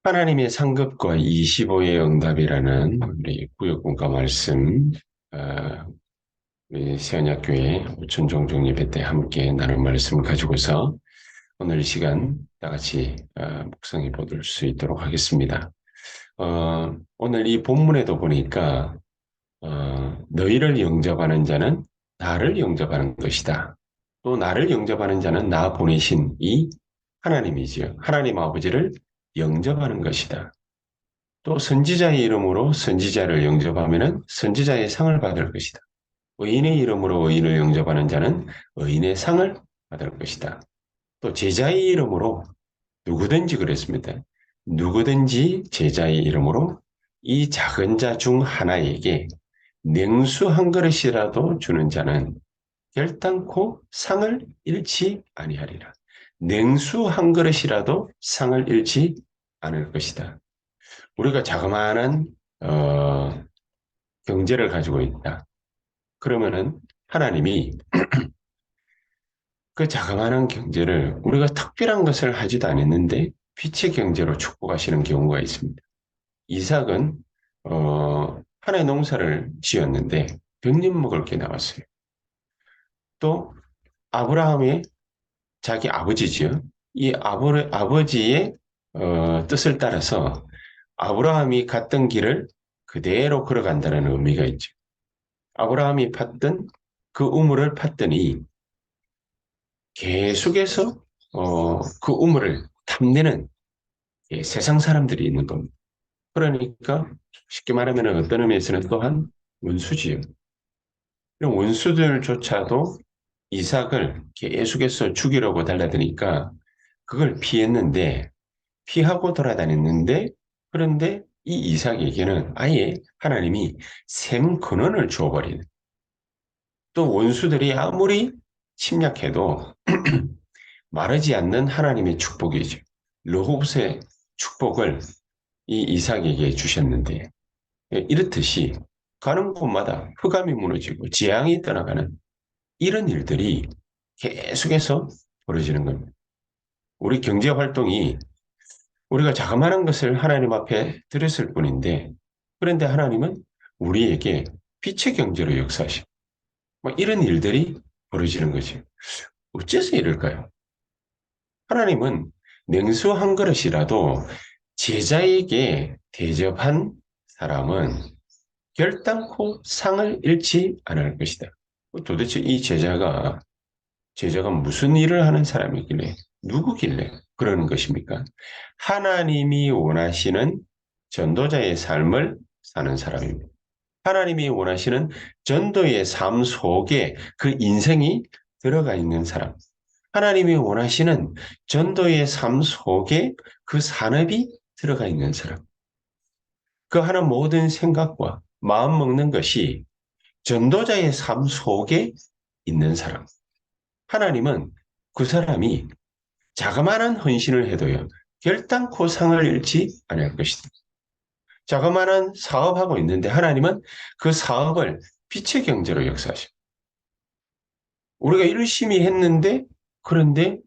하나님의 상급과 25의 응답이라는 우리 구역군가 말씀, 어, 우리 세언약교회 오천종종 예배 때 함께 나눈 말씀을 가지고서 오늘 이 시간 다 같이 묵상해 보실 수 있도록 하겠습니다. 오늘 이 본문에도 보니까 너희를 영접하는 자는 나를 영접하는 것이다. 또 나를 영접하는 자는 나 보내신 이 하나님이지요. 하나님 아버지를 영접하는 것이다. 또 선지자의 이름으로 선지자를 영접하면은 선지자의 상을 받을 것이다. 의인의 이름으로 의인을 영접하는 자는 의인의 상을 받을 것이다. 또 제자의 이름으로 누구든지 그랬습니다. 누구든지 제자의 이름으로 이 작은 자 중 하나에게 냉수 한 그릇이라도 주는 자는 결단코 상을 잃지 아니하리라. 냉수 한 그릇이라도 상을 잃지 않을 것이다. 우리가 자그마한 어, 경제를 가지고 있다. 그러면은 하나님이 그 자그마한 경제를 우리가 특별한 것을 하지도 않았는데 빛의 경제로 축복하시는 경우가 있습니다. 이삭은 하나의 농사를 지었는데 100년 먹을 게 나왔어요. 또 아브라함의 자기 아버지지요. 이 아버지의 뜻을 따라서 아브라함이 갔던 길을 그대로 걸어간다는 의미가 있죠. 아브라함이 팠던 그 우물을 팠더니 계속해서 그 우물을 탐내는 세상 사람들이 있는 겁니다. 그러니까 쉽게 말하면 어떤 의미에서는 또한 원수지요. 이런 원수들조차도 이삭을 계속해서 죽이려고 달라드니까 그걸 피했는데 피하고 돌아다녔는데 그런데 이 이삭에게는 아예 하나님이 샘 근원을 주어버리는 또 원수들이 아무리 침략해도 마르지 않는 하나님의 축복이죠. 르홉스의 축복을 이 이삭에게 주셨는데 이렇듯이 가는 곳마다 흑암이 무너지고 재앙이 떠나가는 이런 일들이 계속해서 벌어지는 겁니다. 우리 경제 활동이 우리가 자그마한 것을 하나님 앞에 드렸을 뿐인데 그런데 하나님은 우리에게 빛의 경제로 역사하시고 뭐 이런 일들이 벌어지는 거죠. 어째서 이럴까요? 하나님은 냉수 한 그릇이라도 제자에게 대접한 사람은 결단코 상을 잃지 않을 것이다. 도대체 이 제자가 무슨 일을 하는 사람이길래, 누구길래 그러는 것입니까? 하나님이 원하시는 전도자의 삶을 사는 사람입니다. 하나님이 원하시는 전도의 삶 속에 그 인생이 들어가 있는 사람. 하나님이 원하시는 전도의 삶 속에 그 산업이 들어가 있는 사람. 그 하는 모든 생각과 마음 먹는 것이 전도자의 삶 속에 있는 사람. 하나님은 그 사람이 자그마한 헌신을 해도요, 결단코 상을 잃지 않을 것이다. 자그마한 사업하고 있는데 하나님은 그 사업을 빛의 경제로 역사하십니다. 우리가 열심히 했는데, 그런데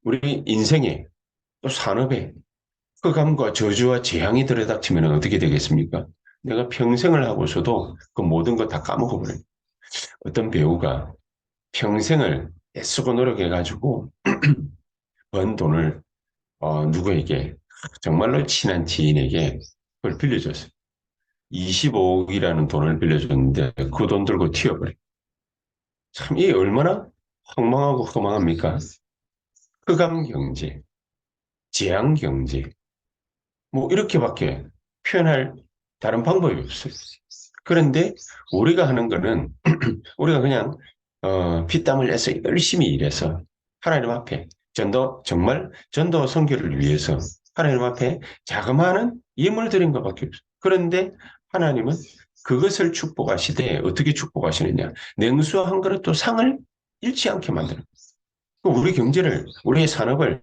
우리 인생에 또 산업에 흑암과 저주와 재앙이 들이닥치면 어떻게 되겠습니까? 내가 평생을 하고서도 그 모든 거 다 까먹어버려요. 어떤 배우가 평생을 애쓰고 노력해가지고 번 돈을 누구에게 정말로 친한 지인에게 그걸 빌려줬어요. 25억이라는 돈을 빌려줬는데 그 돈 들고 튀어버려요. 참, 이 얼마나 황망하고 허망합니까? 흑암 경제, 재앙 경제, 뭐 이렇게밖에 표현할 다른 방법이 없어요. 그런데 우리가 하는 거는 우리가 그냥 피땀을 내서 열심히 일해서 하나님 앞에 정말 전도 선교를 위해서 하나님 앞에 자그마한 예물을 드린 것밖에 없어요. 그런데 하나님은 그것을 축복하시되 어떻게 축복하시느냐? 냉수 한 그릇도 상을 잃지 않게 만드는 우리 경제를, 우리의 산업을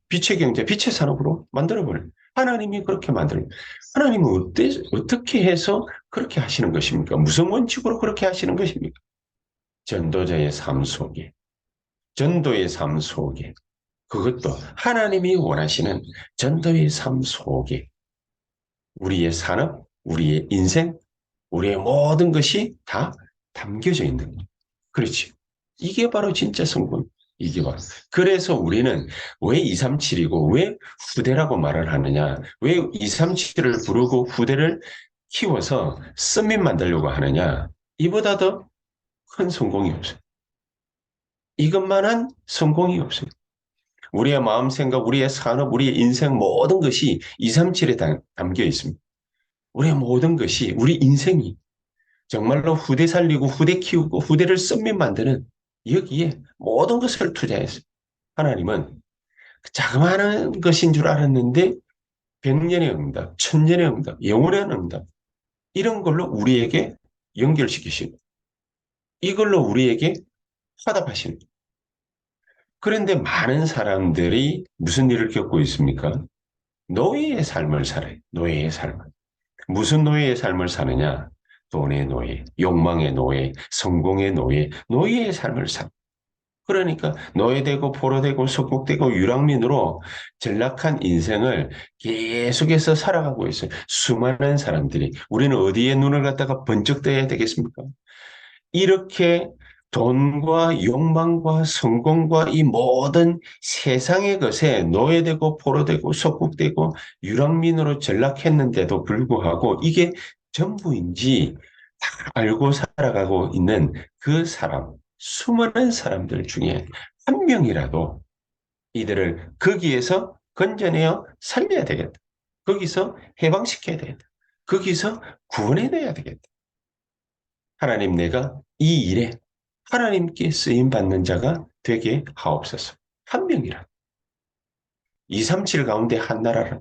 빛의 경제, 빛의 산업으로 만들어버려요. 하나님이 그렇게 만들어요. 하나님은 어떻게 해서 그렇게 하시는 것입니까? 무슨 원칙으로 그렇게 하시는 것입니까? 전도자의 삶 속에, 전도의 삶 속에, 그것도 하나님이 원하시는 전도의 삶 속에 우리의 산업, 우리의 인생, 우리의 모든 것이 다 담겨져 있는 거예요. 그렇지. 이게 바로 진짜 성공. 이게 바로. 그래서 우리는 왜 237이고 왜 후대라고 말을 하느냐? 왜 237을 부르고 후대를 키워서 썸밋 만들려고 하느냐? 이보다 더 큰 성공이 없어요. 이것만한 성공이 없어요. 우리의 마음 생각, 우리의 산업, 우리의 인생 모든 것이 237에 담겨 있습니다. 우리의 모든 것이 우리 인생이 정말로 후대 살리고 후대 키우고 후대를 썸밋 만드는 여기에 모든 것을 투자했어요. 하나님은 자그마한 것인 줄 알았는데 100년의 응답, 1000년의 응답, 영원의 응답 이런 걸로 우리에게 연결시키시고 이걸로 우리에게 화답하시는. 그런데 많은 사람들이 무슨 일을 겪고 있습니까? 노예의 삶을 살아요. 노예의 삶을. 무슨 노예의 삶을 사느냐? 돈의 노예, 욕망의 노예, 성공의 노예, 노예의 삶을 사. 그러니까 노예되고 포로되고 속국되고 유랑민으로 전락한 인생을 계속해서 살아가고 있어요. 수많은 사람들이 우리는 어디에 눈을 갖다가 번쩍 떼야 되겠습니까? 이렇게 돈과 욕망과 성공과 이 모든 세상의 것에 노예되고 포로되고 속국되고 유랑민으로 전락했는데도 불구하고 이게 전부인지 다 알고 살아가고 있는 그 사람, 수많은 사람들 중에 한 명이라도 이들을 거기에서 건져내어 살려야 되겠다. 거기서 해방시켜야 되겠다. 거기서 구원해내야 되겠다. 하나님 내가 이 일에 하나님께 쓰임 받는 자가 되게 하옵소서. 한 명이라. 237 가운데 한 나라라.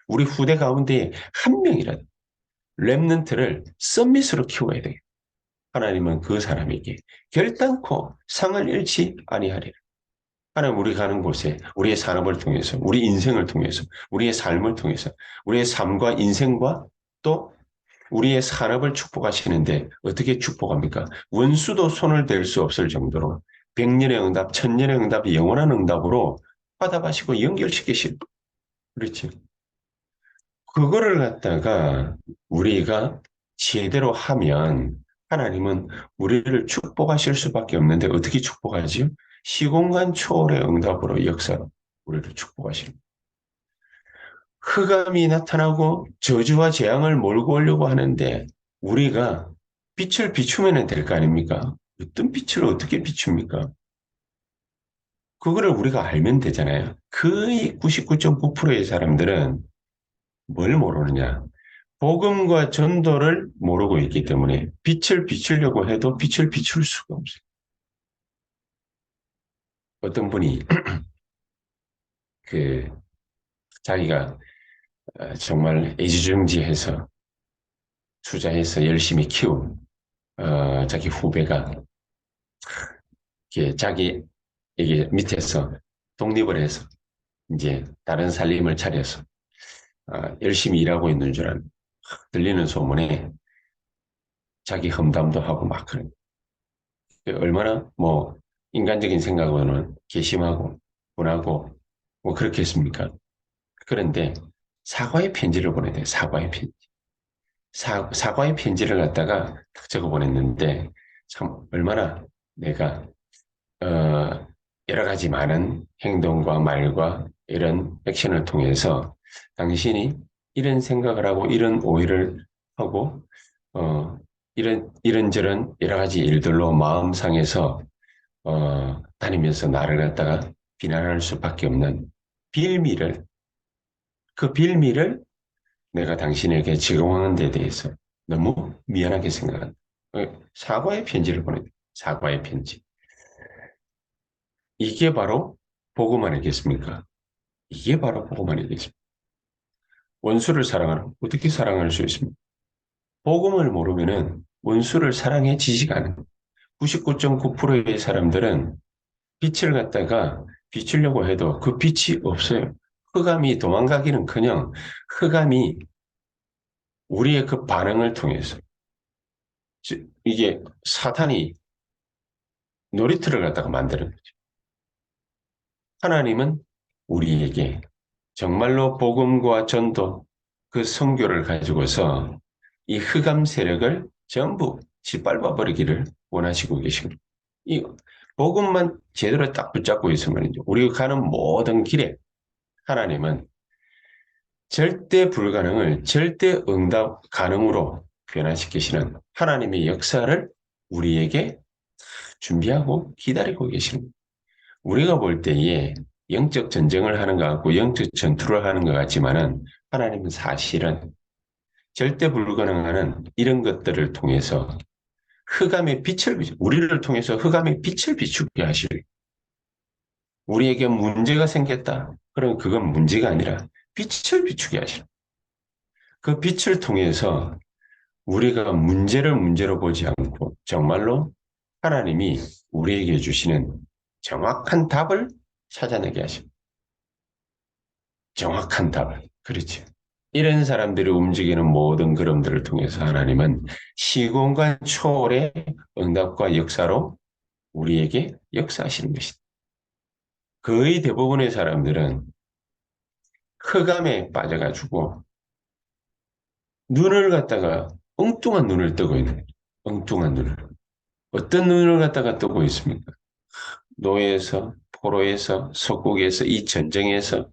우리 후대 가운데 한 명이라. 렘넌트를 썸밋으로 키워야 돼. 하나님은 그 사람에게 결단코 상을 잃지 아니하리라. 하나님 우리 가는 곳에 우리의 산업을 통해서 우리 인생을 통해서 우리의 삶을 통해서 우리의 삶과 인생과 또 우리의 산업을 축복하시는데 어떻게 축복합니까? 원수도 손을 댈 수 없을 정도로 100년의 응답, 1000년의 응답, 영원한 응답으로 화답하시고 연결시키실. 그렇지. 그거를 갖다가 우리가 제대로 하면 하나님은 우리를 축복하실 수밖에 없는데 어떻게 축복하지? 시공간 초월의 응답으로 역사로 우리를 축복하시는. 흑암이 나타나고 저주와 재앙을 몰고 오려고 하는데 우리가 빛을 비추면 될 거 아닙니까? 어떤 빛을 어떻게 비춥니까? 그거를 우리가 알면 되잖아요. 거의 99.9%의 사람들은 뭘 모르느냐? 복음과 전도를 모르고 있기 때문에 빛을 비추려고 해도 빛을 비출 수가 없어요. 어떤 분이 그 자기가 정말 애지중지해서 투자해서 열심히 키운 자기 후배가 자기 이게 밑에서 독립을 해서 이제 다른 살림을 차려서 열심히 일하고 있는 줄 알고 들리는 소문에 자기 험담도 하고 막 그런 얼마나 뭐 인간적인 생각으로는 괘씸하고 분하고 뭐 그렇겠습니까? 그런데 사과의 편지를 보내야 돼요. 사과의 편지. 사과의 편지를 갖다가 딱 적어 보냈는데 참 얼마나 내가 어, 여러 가지 많은 행동과 말과 이런 액션을 통해서 당신이 이런 생각을 하고 이런 오해를 하고 이런저런 여러 가지 일들로 마음 상해서 다니면서 나를 갖다가 비난할 수밖에 없는 빌미를 그 빌미를 내가 당신에게 제공하는 데 대해서 너무 미안하게 생각한다. 사과의 편지를 보내. 사과의 편지. 이게 바로 복음 아니겠습니까? 이게 바로 복음 아니겠습니까? 원수를 사랑하는 어떻게 사랑할 수 있습니까? 복음을 모르면은 원수를 사랑해 지지가 않은 99.9%의 사람들은 빛을 갖다가 비추려고 해도 그 빛이 없어요. 흑암이 도망가기는커녕 흑암이 우리의 그 반응을 통해서 이게 사탄이 놀이터를 갖다가 만드는 거죠. 하나님은 우리에게 정말로 복음과 전도, 그 선교를 가지고서 이 흑암 세력을 전부 짓밟아 버리기를 원하시고 계십니다. 이 복음만 제대로 딱 붙잡고 있으면요, 우리가 가는 모든 길에 하나님은 절대 불가능을 절대 응답 가능으로 변화시키시는 하나님의 역사를 우리에게 준비하고 기다리고 계십니다. 우리가 볼 때에 영적 전쟁을 하는 것 같고 영적 전투를 하는 것 같지만은 하나님은 사실은 절대 불가능한 이런 것들을 통해서 흑암의 빛을 우리를 통해서 흑암의 빛을 비추게 하실. 우리에게 문제가 생겼다. 그럼 그건 문제가 아니라 빛을 비추게 하실. 그 빛을 통해서 우리가 문제를 문제로 보지 않고 정말로 하나님이 우리에게 주시는 정확한 답을 찾아내게 하십니다. 정확한 답을. 그렇지. 이런 사람들이 움직이는 모든 걸음들을 통해서 하나님은 시공간 초월의 응답과 역사로 우리에게 역사하시는 것이다. 거의 대부분의 사람들은 흑암에 빠져가지고 눈을 갖다가 엉뚱한 눈을 뜨고 있는 거예요. 엉뚱한 눈을. 어떤 눈을 갖다가 뜨고 있습니까? 노예에서, 포로에서, 속국에서, 이 전쟁에서,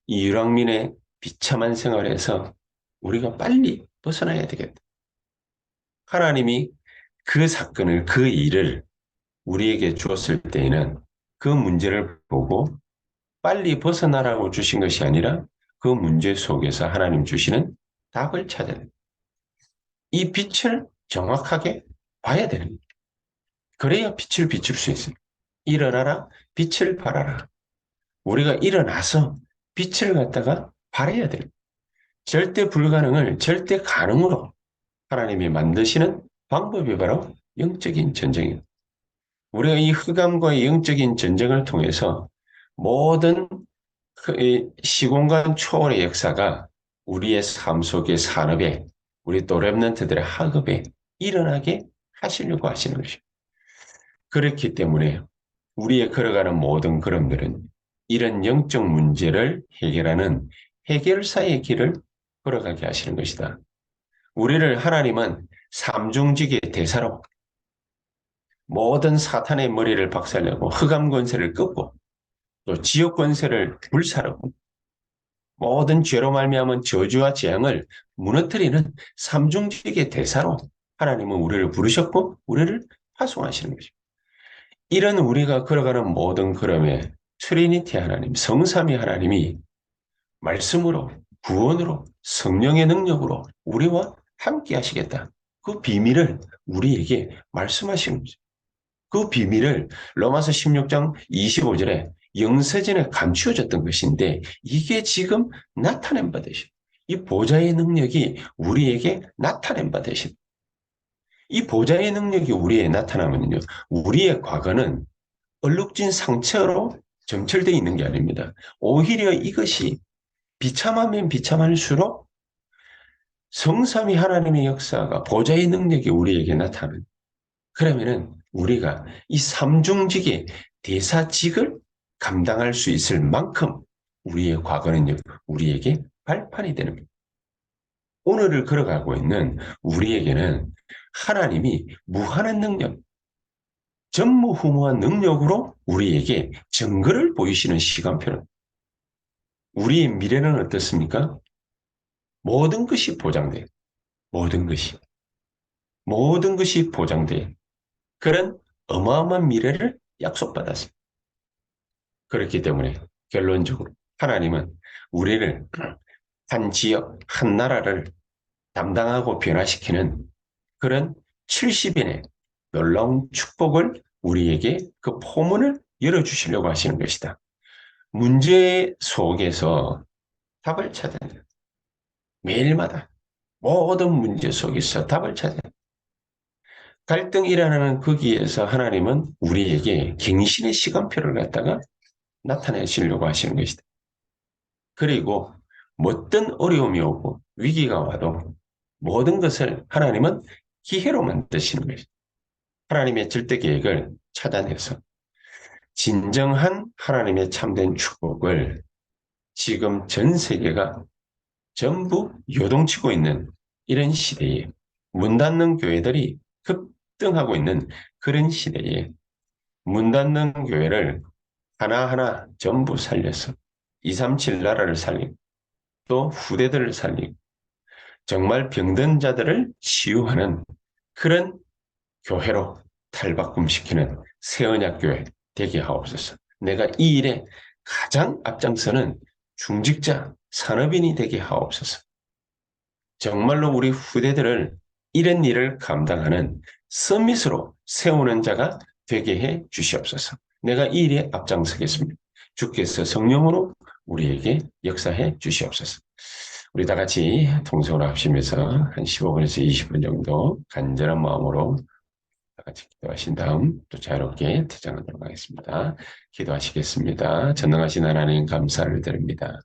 이 유랑민의 비참한 생활에서 우리가 빨리 벗어나야 되겠다. 하나님이 그 사건을, 그 일을 우리에게 주었을 때에는 그 문제를 보고 빨리 벗어나라고 주신 것이 아니라 그 문제 속에서 하나님 주시는 답을 찾아야 됩니다. 이 빛을 정확하게 봐야 되는 거예요. 그래야 빛을 비출 수 있습니다. 일어나라, 빛을 발하라. 우리가 일어나서 빛을 갖다가 발해야 됩니다. 절대 불가능을 절대 가능으로 하나님이 만드시는 방법이 바로 영적인 전쟁입니다. 우리가 이 흑암과의 영적인 전쟁을 통해서 모든 시공간 초월의 역사가 우리의 삶 속의 산업에 우리 또 랩런트들의 학업에 일어나게 하시려고 하시는 것입니다. 그렇기 때문에 우리의 걸어가는 모든 걸음들은 이런 영적 문제를 해결하는 해결사의 길을 걸어가게 하시는 것이다. 우리를 하나님은 삼중직의 대사로 모든 사탄의 머리를 박살내고 흑암 권세를 꺾고 또 지옥 권세를 불사르고 모든 죄로 말미암은 저주와 재앙을 무너뜨리는 삼중직의 대사로 하나님은 우리를 부르셨고 우리를 파송하시는 것입니다. 이런 우리가 걸어가는 모든 걸음에 트리니티 하나님, 성삼위 하나님이 말씀으로, 구원으로, 성령의 능력으로 우리와 함께 하시겠다. 그 비밀을 우리에게 말씀하시는 거죠. 그 비밀을 로마서 16장 25절에 영세전에 감추어졌던 것인데 이게 지금 나타낸 바 되십니다. 이 보좌의 능력이 우리에게 나타낸 바 되십니다. 이 보좌의 능력이 우리에 나타나면요, 우리의 과거는 얼룩진 상처로 점철되어 있는 게 아닙니다. 오히려 이것이 비참하면 비참할수록 성삼위 하나님의 역사가 보좌의 능력이 우리에게 나타나는. 그러면은 우리가 이 삼중직의 대사직을 감당할 수 있을 만큼 우리의 과거는요, 우리에게 발판이 되는 겁니다. 오늘을 걸어가고 있는 우리에게는 하나님이 무한한 능력, 전무후무한 능력으로 우리에게 증거를 보이시는 시간표는 우리의 미래는 어떻습니까? 모든 것이 보장돼요. 모든 것이. 모든 것이 보장돼요. 그런 어마어마한 미래를 약속받았습니다. 그렇기 때문에 결론적으로 하나님은 우리를 한 지역, 한 나라를 담당하고 변화시키는 그런 70인의 놀라운 축복을 우리에게 그 포문을 열어주시려고 하시는 것이다. 문제 속에서 답을 찾아야 돼요. 매일마다 모든 문제 속에서 답을 찾아야 돼요. 갈등이 일어나는 거기에서 하나님은 우리에게 갱신의 시간표를 갖다가 나타내시려고 하시는 것이다. 그리고 어떤 어려움이 오고 위기가 와도 모든 것을 하나님은 기회로 만드시는 것이다. 하나님의 절대 계획을 찾아내서 진정한 하나님의 참된 축복을 지금 전 세계가 전부 요동치고 있는 이런 시대에 문 닫는 교회들이 급등하고 있는 그런 시대에 문 닫는 교회를 하나하나 전부 살려서 237 나라를 살리고 또 후대들을 살리고 정말 병든 자들을 치유하는 그런 교회로 탈바꿈시키는 새언약교회 되게 하옵소서. 내가 이 일에 가장 앞장서는 중직자, 산업인이 되게 하옵소서. 정말로 우리 후대들을 이런 일을 감당하는 서밋으로 세우는 자가 되게 해 주시옵소서. 내가 이 일에 앞장서겠습니다. 주께서 성령으로 우리에게 역사해 주시옵소서. 우리 다 같이 통성으로 합심해서 한 15분에서 20분 정도 간절한 마음으로 다 같이 기도하신 다음 또 자유롭게 퇴장하도록 하겠습니다. 기도하시겠습니다. 전능하신 하나님 감사를 드립니다.